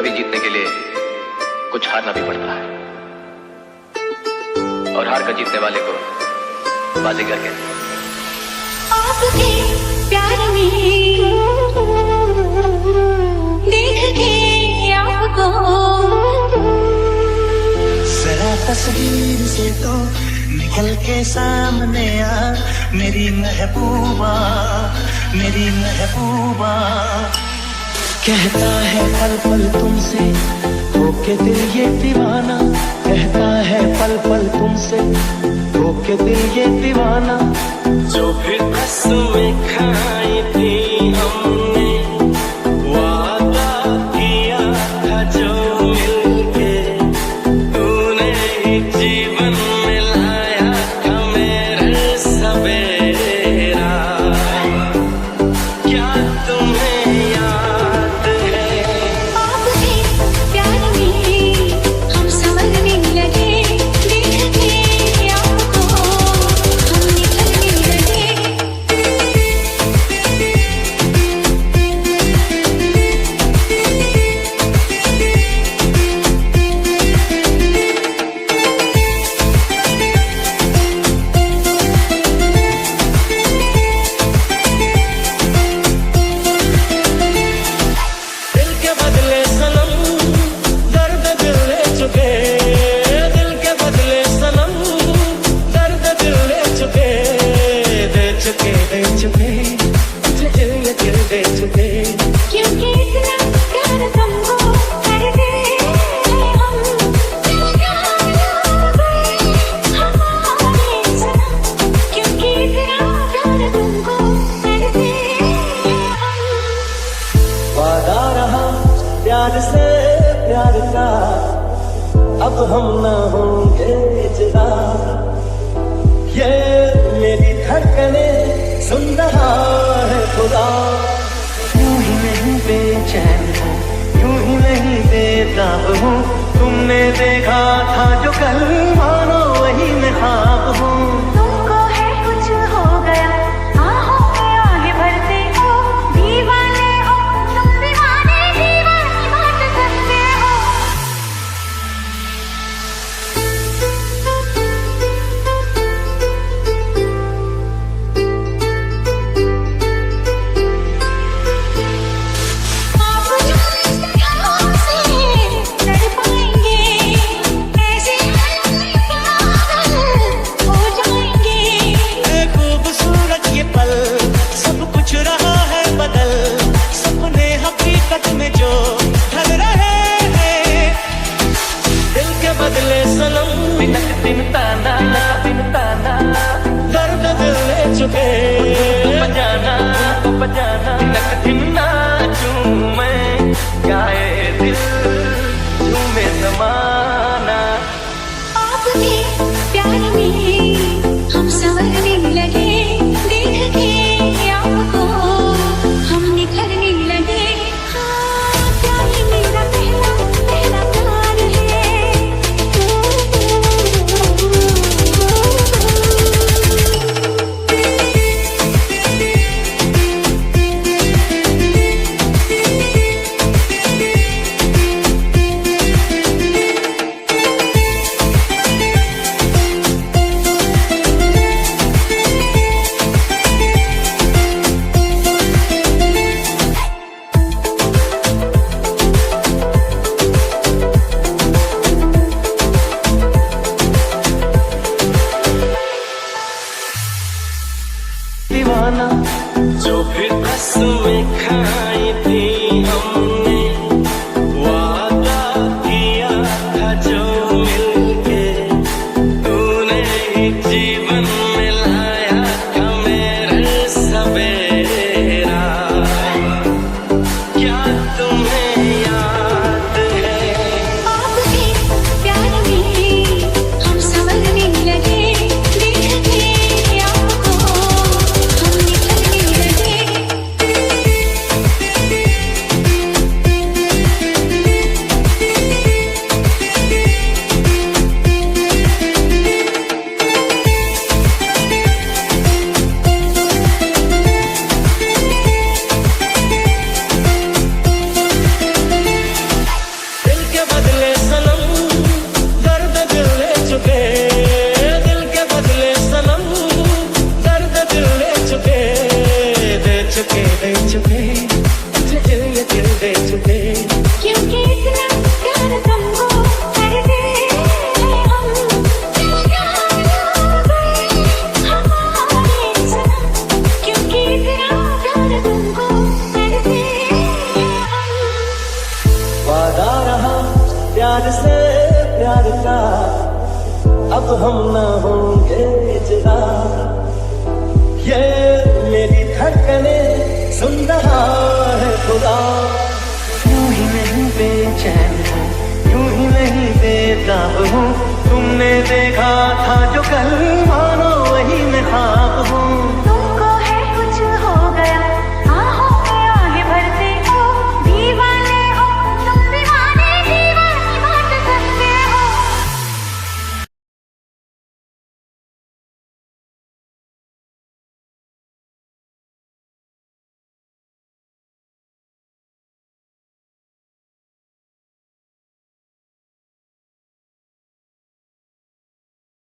कभी जीतने के लिए कुछ हारना भी पड़ता है, और हार कर जीतने वाले को बाजीगर कहते हैं। आपके प्यार में देख के आपको जरा तस्वीर से तो निकल के सामने आ, मेरी महबूबा, मेरी महबूबा। कहता है पल पल तुमसे होके दिल ये दीवाना, कहता है पल पल तुमसे होके दिल ये दीवाना। जो फिर कसमें खाई थी हमने, वादा किया था जो मिलके, तूने ही जीवन में लाया था मेरे सवेरा। क्या तुम्हें याद है? आपके प्यार में हम संभलने लगे, देख के आपको हम निकलने लगे। दिल के बदले सनम दर्द दिल ले चुके, दिल के बदले सनम दर्द दिल ले चुके, दे चुके, दे चुके, तुझे दिल ये दिल दे चुके। क्योंकि इतना प्यार तुमको करते हैं हम, हमारे सनम। क्योंकि इतना प्यार तुमको करते हैं हम। वादा रहा प्यार से प्यार का, अब हम ना होंगे जुदा। ये मेरी धड़कने सुन रहा है खुदा। यूं ही नहीं बेचैन हूँ, यूं ही नहीं बेताब हूँ, तुमने देखा था जो कल मानो वही मैं ख्वाब हूँ। तुमको है कुछ हो गया, आहों में आगे बढ़ते हो, दीवाने हो तुम, दीवाने दीवानी बात करते हो। आप जो इस ख्याल से लड़ पाएंगे, ऐसे हालात छुपे छुपे, क्योंकि इतना प्यार तुमको करते हैं हम, प्यार हो गए हमारे सनम, क्योंकि इतना प्यार तुमको करते हैं हम। वादा रहा प्यार से प्यार का, अब हम ना होंगे जुदा। ये मेरी धड़कने सुन रहा है खुदा। यूं ही नहीं बेचैन हूँ, यूं ही नहीं बेताब हूँ, तुमने देखा था जो कल